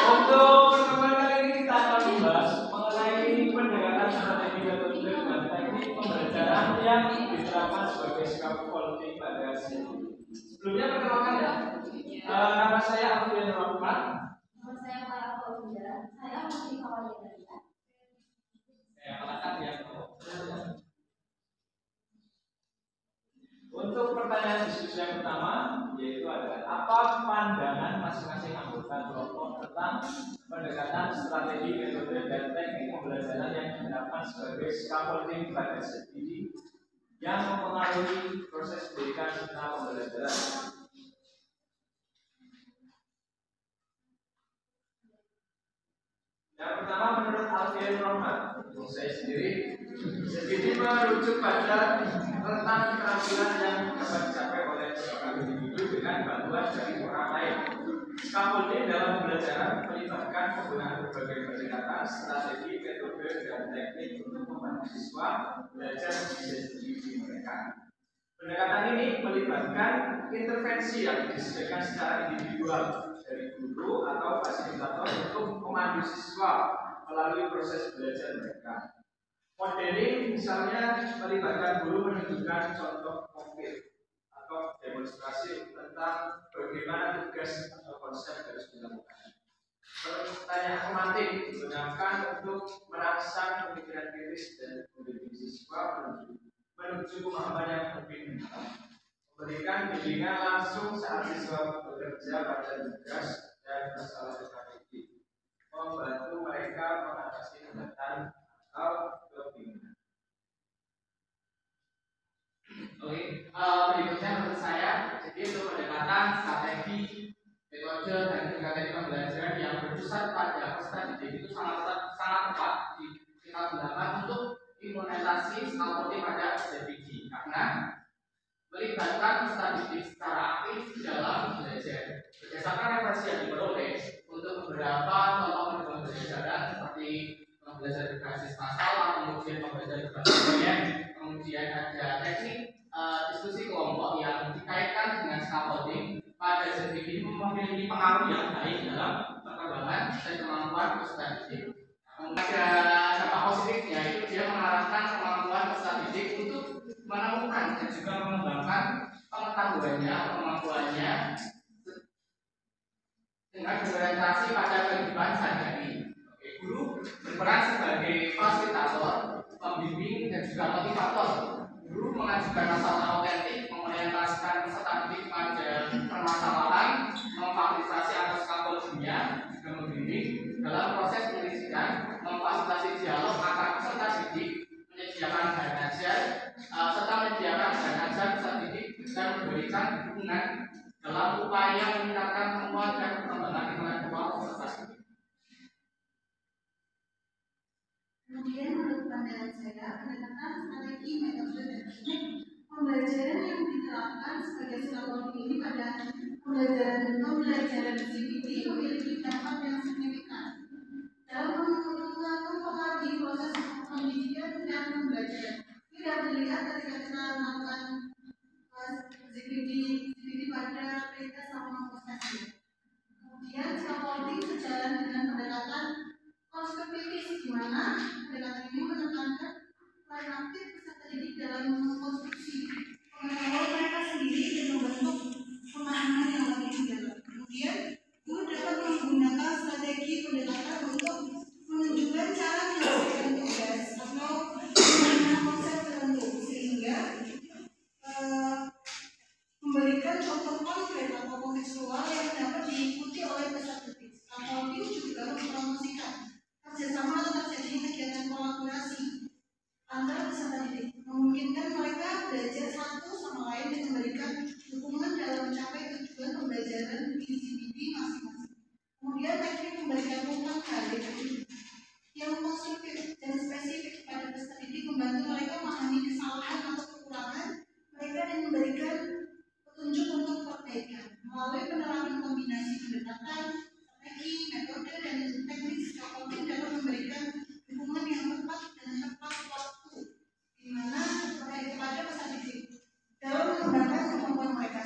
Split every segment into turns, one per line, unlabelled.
Untuk pertemuan kali ini kita akan membahas mengenai pendekatan strategi metode dan teknik pembelajaran yang diterapkan sebagai scaffolding pada sini. Sebelumnya perkenalkan ya. Nama saya Alfian Rahman.
Nama saya Farah Fauzia. Saya masih kawan Italia.
Saya Malakat ya. Untuk pertanyaan diskusi yang pertama, yaitu adalah apa pandangan masing-masing anggota kelompok tentang pendekatan strategi, metode, dan teknik pembelajaran yang diterapkan sebagai scaffolding pada sendiri yang mempengaruhi proses pendidikan serta pembelajaran. Yang pertama, menurut Alfian Rahman, saya sendiri sedikit merujuk pada tentang keterampilan yang dapat dicapai oleh seorang individu dengan bantuan dari orang lain. Scaffolding dalam pembelajaran melibatkan penggunaan berbagai pendekatan, strategi, metode, dan teknik untuk membantu siswa belajar menjadi diri mereka. Pendekatan ini melibatkan intervensi yang disediakan secara individual dari guru atau fasilitator untuk memandu siswa melalui proses belajar mereka. Modeling misalnya melibatkan guru menunjukkan contoh konkret atau demonstrasi tentang bagaimana tugas atau konsep harus dilakukan. Pertanyaan tematik digunakan untuk merangsang pemikiran kritis dan membimbing siswa menuju pemahaman yang lebih mendalam. Memberikan bimbingan langsung saat siswa bekerja pada tugas dan masalah strategis. Membantu mereka mengatasi hambatan atau kebingungan.
Oke, berikutnya menurut saya, jadi untuk pendekatan strategi, metode, dan juga teknik pembelajaran yang berpusat pada peserta didik itu sangat tepat kita gunakan untuk implementasi scaffolding pada strategi karena melibatkan peserta didik secara aktif dalam belajar. Berdasarkan referensi yang diperoleh untuk beberapa contoh pembelajaran seperti pembelajaran berbasis masalah, kemudian pembelajaran berbasis proyek, kemudian ada teknik diskusi kelompok yang dikaitkan dengan scaffolding pada strategi memiliki pengaruh yang baik dalam perkembangan dan kemampuan peserta didik. Ada dampak positifnya itu dia mengarahkan kemampuan peserta didik untuk menemukan dan juga mengembangkan pengetahuannya, kemampuannya dengan berorientasi pada kehidupan sehari-hari. Guru berperan sebagai fasilitator, pembimbing, dan juga motivator. Guru mengajukan masalah autentik, mengorientasikan peserta didik pada permasalahan, memfasilitasi atas scaffoldingnya, juga membimbing dalam proses penyelesaian, memfasilitasi dialog antar peserta didik, menyediakan bahan ajar, serta menyediakan bahan ajar peserta didik dan memberikan dukungan dalam upaya meningkatkan kemampuan dan perkembangan intelektual peserta didik.
Kemudian menurut pandangan saya, pendekatan strategi, metode, dan teknik pembelajaran yang diterapkan sebagai scaffolding ini pada pembelajaran CPT memiliki dampak yang signifikan dalam mempengaruhi proses pendidikan dan pembelajaran. Ini dapat dilihat ketika kita melakukan CPT pada perintah sama prestasi. Kemudian scaffolding sejalan dengan pendekatan konstruktivis, di mana pendekatan ini menekankan peran aktif peserta didik dalam mengkonstruksi pengetahuan mereka sendiri dan membentuk pemahaman yang lebih mendalam. Kemudian, guru dapat menggunakan strategi pendekatan untuk menunjukkan cara menyelesaikan tugas atau menggunakan konsep tertentu sehingga memberikan contoh konkret atau kontekstual yang dapat diikuti oleh peserta didik. Scaffolding juga mempromosikan kerjasama atau terjadinya kegiatan kolaborasi antara peserta didik, memungkinkan mereka belajar satu sama lain dan memberikan dukungan dalam mencapai tujuan pembelajaran di CPD masing-masing. Kemudian teknik memberikan umpan balik yang konstruktif dan spesifik pada peserta didik membantu mereka memahami kesalahan atau kekurangan mereka dan memberikan petunjuk untuk perbaikan melalui penerapan kombinasi pendekatan, strategi, metode, dan teknik scaffolding dapat memberikan dukungan yang tepat dan tepat waktu di mana kepada peserta didik dalam mengembangkan kemampuan mereka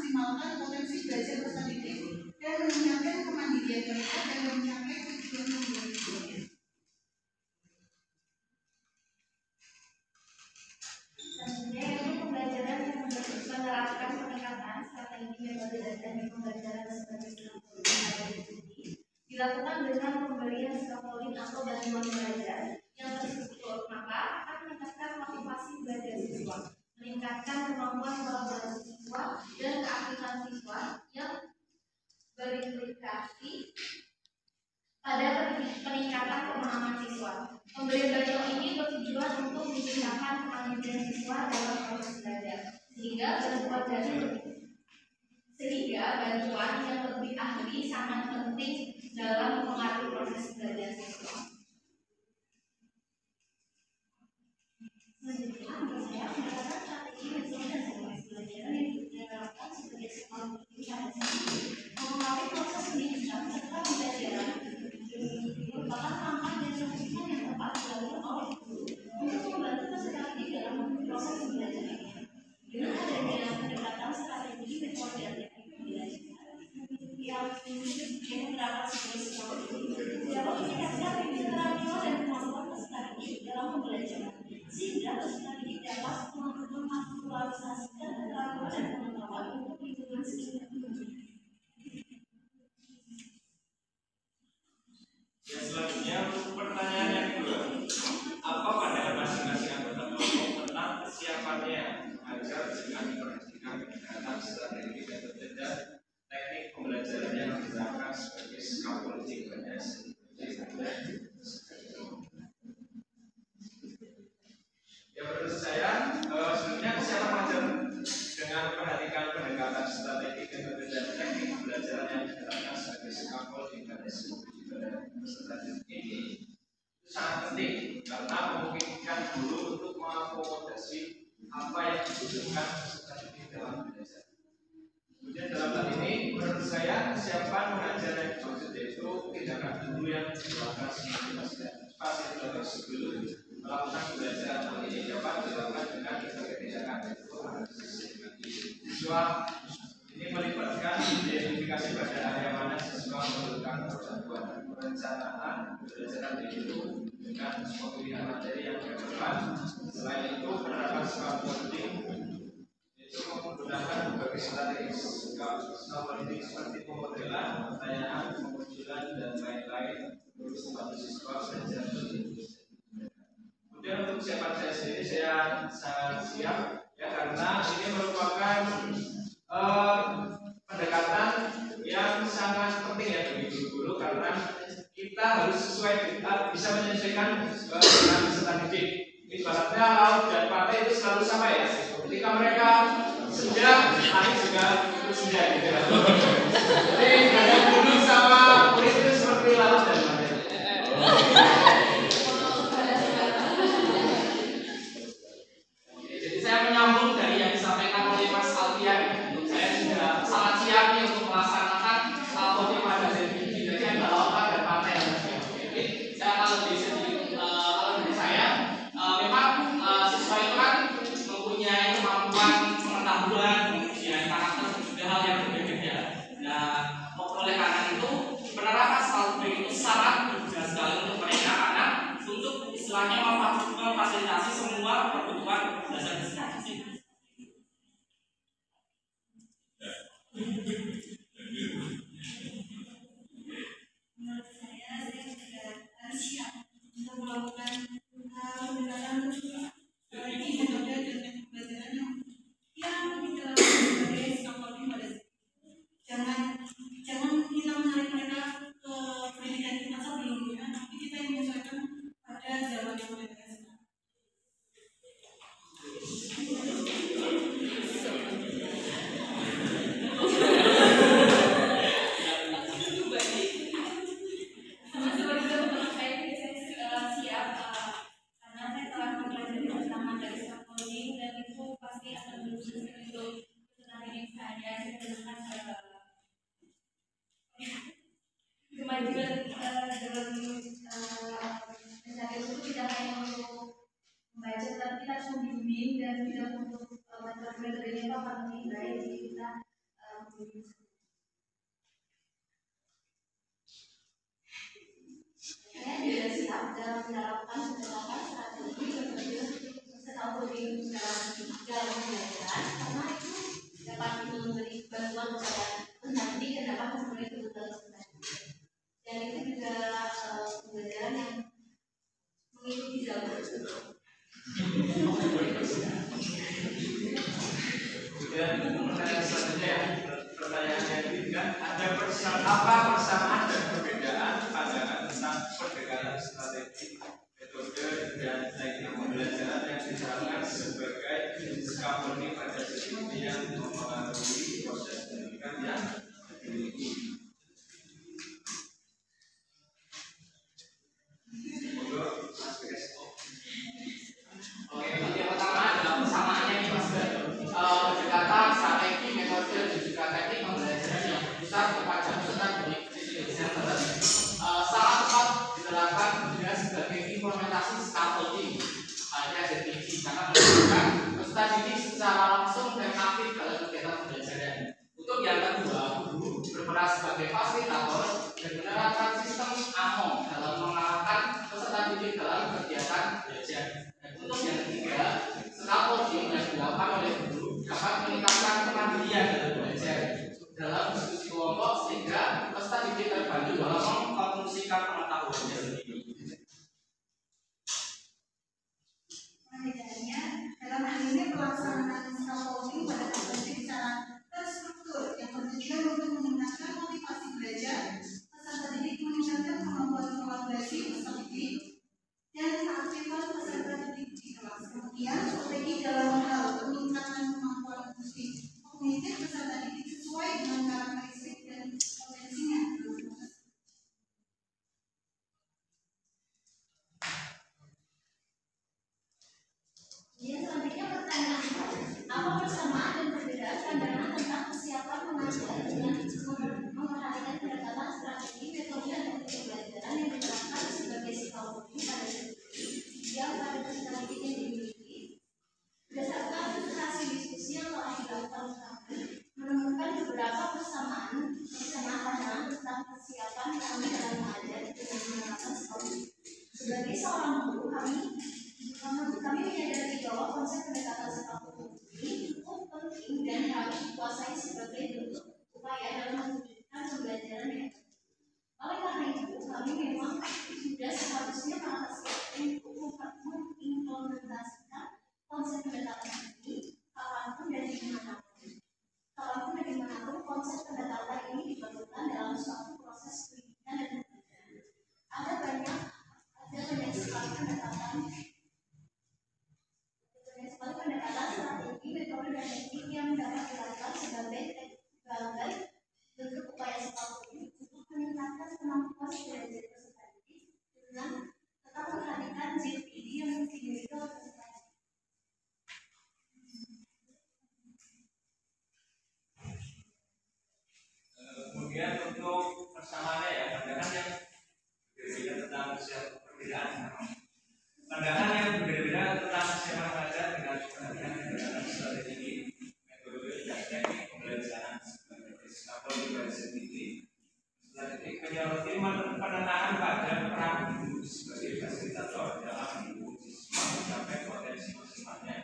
memaksimalkan potensi belajar peserta didik dan meningkatkan kemandirian mereka dan mencapai tujuan pembelajaran.
Selanjutnya yaitu pembelajaran yang menerapkan pendekatan strategi metode dan teknik pembelajaran sebagai strategi dilakukan dengan pemberian scaffolding atau bantuan belajar yang terstruktur, maka akan meningkatkan motivasi belajar siswa, meningkatkan kemampuan pelajaran siswa dan keaktifan siswa yang berimplikasi pada peningkatan pemahaman siswa. Pemberian bantuan ini bertujuan untuk meningkatkan kemandirian siswa dalam proses belajar, sehingga bantuan yang lebih ahli sangat penting dalam mempengaruhi proses belajar siswa. Selanjutnya, saya menggunakan strategi metode dan teknik belajar yang diterapkan sebagai sebuah mempengaruhi proses pendidikan serta pembelajaran. Merupakan langkah dan keputusan yang tepat dilakukan oleh guru untuk membantu peserta didik dalam proses pembelajaran. Dengan adanya pendekatan strategi metode dan teknik pembelajaran yang diterapkan sebagai sebuah dapat meningkatkan keterampilan dan kemampuan peserta didik dalam pembelajaran, sehingga peserta didik dapat mengaktualisasikan keterampilan dan pengetahuan untuk lingkungan sekitar.
Yang selanjutnya pertanyaan yang kedua, apa pandangan masing-masing anggota kelompok tentang kesiapannya mengajar dengan memperhatikan pendekatan strategi metode dan teknik pembelajaran yang diterapkan sebagai scaffolding pada ya menurut saya sebenarnya kesiapan mengajar dengan memperhatikan pendekatan strategi metode dan teknik pembelajaran yang diterapkan sebagai scaffolding pada peserta ini sangat penting karena memungkinkan guru untuk mengakomodasi apa yang dibutuhkan peserta didik dalam belajar. Kemudian dalam hal ini menurut saya kesiapan mengajar yang dimaksud yaitu tindakan guru yang dilakukan fasilitator sebelum melakukan pembelajaran. Hal ini dapat dilakukan dengan berbagai tindakan yaitu siswa ini melibatkan identifikasi pada area mana siswa memerlukan bantuan perencanaan pembelajaran itu dengan pemilihan materi yang relevan. Selain itu penerapan scaffolding itu menggunakan berbagai strategi scaffolding seperti pemodelan, pertanyaan, pemunculan dan lain-lain untuk membantu siswa belajar lebih. Kemudian untuk kesiapan saya sendiri saya sangat siap ya karena ini merupakan pendekatan yang sangat penting ya bagi guru-guru karena kita harus bisa menyesuaikan dengan peserta didik. Ibaratnya laut dan pantai itu selalu sama ya. Ketika mereka senja, air juga ikut senja gitu. Jadi ada gunung sama kulit itu seperti laut dan pantai. Jadi saya menyambung dari yang disampaikan oleh Mas Alfian. Saya sudah sangat siap nih untuk melaksanakan motif pada sendiri. Jadi ada lautan dan pantai. Oke, saya akan lebih sedikit kalau dari saya memang siswa itu kan mempunyai kemampuan pengetahuan, mempunyai karakter dan juga hal yang berbeda. Nah, oleh karena itu penerapan strategi itu sangat berguna sekali untuk mereka karena untuk istilahnya memfasilitasi semua kebutuhan dasar peserta didik.
Menurut saya juga harus siap untuk melakukan pendekatan strategi metode dan teknik pembelajaran yang diterapkan sebagai scaffolding pada jangan kita menarik mereka ke pendidikan kita sebelumnya, tapi kita yang menyesuaikan pada zaman yang mereka sekarang.
Kemajuan dalam mencari itu tidak hanya untuk membaca, tapi kita harus membimbing dan tidak untuk metode-metodenya itu akan lebih baik. Jadi kita menerapkan pendekatan strategi metode metodologi dalam pembelajaran karena itu dapat memberi bantuan kepada pendidik dan dapat memenuhi kebutuhan pembelajaran. Dan itu juga pembelajaran yang mengikuti zaman.
Pertanyaannya ini kan ada persamaan dan perbedaan pandangan tentang pendekatan strategi, metode dan teknik pembelajaran yang diterapkan sebagai scaffolding pada sistem yang mempengaruhi proses pendidikan yang dimiliki.
Oke, yang pertama adalah persamaannya nih Mas. Pendekatan strategi, metode dan juga teknik pembelajaran yang berpusat kepada peserta didik sangat tepat diterapkan juga sebagai implementasi scaffolding pada SDG karena melibatkan peserta didik secara langsung dan aktif dalam kegiatan pembelajaran. Untuk yang kedua, guru berperan sebagai fasilitator dan menerapkan sistem AMO dalam mengarahkan peserta didik dalam kegiatan belajar. Dan untuk yang ketiga, scaffolding yang dilakukan oleh guru dapat meningkatkan kemandirian dalam belajar dalam diskusi kelompok sehingga peserta didik terbantu dalam mengkonsumsikan pengetahuannya sendiri.
Perbedaannya dalam hal ini pelaksanaan scaffolding pada terjadi secara terstruktur yang bertujuan untuk meningkatkan motivasi belajar peserta didik, meningkatkan kemampuan kolaborasi peserta didik dan keaktifan peserta didik di kelas. Kemudian strategi dalam hal peningkatan kemampuan fungsi kognitif peserta didik sesuai dengan karakteristik dan potensinya.
Kemudian selanjutnya pertanyaan, apa persamaan dan perbedaan pandangan tentang kesiapan mengajar dengan memperhatikan pendekatan strategi, metode dan teknik pembelajaran yang diterapkan sebagai scaffolding pada yang pada peserta didik yang dimiliki. Berdasarkan hasil diskusi yang telah dilakukan kami, menemukan beberapa persamaan pandangan tentang kesiapan kami dalam mengajar dengan menerapkan scaffolding. Sebagai seorang guru, kami menyadari bahwa konsep pendekatan scaffolding ini cukup penting dan harus dikuasai sebagai bentuk upaya dalam mewujudkan pembelajaran yang efektif. Oleh karena itu, kami memang sudah seharusnya mengatasi untuk mengimplementasikan konsep pendekatan ini kapanpun dan dimanapun. Kapanpun dan dimanapun konsep pendekatan ini diperlukan dalam suatu proses pendidikan dan pembelajaran. Ada banyak sekali pendekatan strategi, metode dan teknik yang dapat dilakukan sebagai bentuk upaya scaffolding untuk meningkatkan kemampuan belajar peserta didik dengan tetap memperhatikan GPD yang dimiliki oleh peserta didik.
Kemudian untuk persamaannya ya, pandangan yang berbeda tentang perbedaan. Pandangan yang berbeda tentang kesiapan mengajar dengan pendekatan strategi, metode dan teknik pembelajaran sebagai scaffolding pada SDG. Strategi menyoroti penekanan pada peran guru sebagai fasilitator dalam menguji siswa mencapai potensi maksimalnya.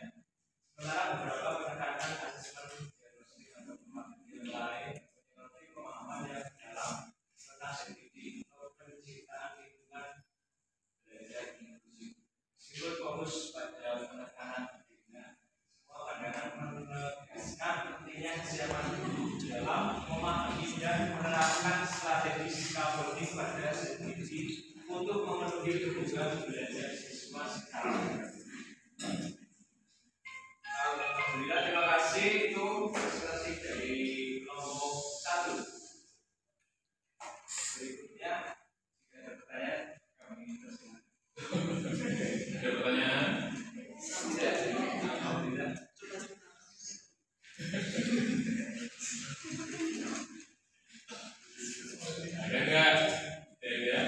Sementara beberapa pendekatan asesmen diagnostik atau pemahaman lain menyoroti pemahaman yang dalam tentang SDG atau penciptaan lingkungan belajar inklusif. Meskipun fokus pada penekanan pendidikan, semua pandangan menegaskan pentingnya kesiapan guru dalam memahami dan menerapkan strategi scaffolding pada SDG untuk memenuhi kebutuhan belajar siswa secara alhamdulillah, terima kasih. Itu presentasi dari kelompok 1. Berikutnya, jika ada pertanyaan, kami persilakan.
Ada pertanyaan?
Tidak, alhamdulillah.
Ada nggak? Ada?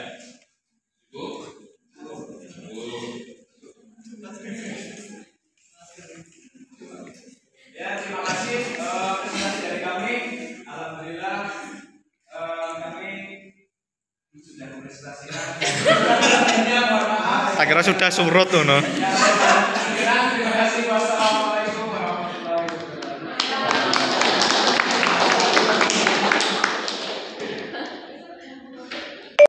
Cukup?
Ya, terima kasih presentasi dari kami. Alhamdulillah kami sudah mempresentasikan. Mohon maaf.
Tak kira sudah surut tuh no.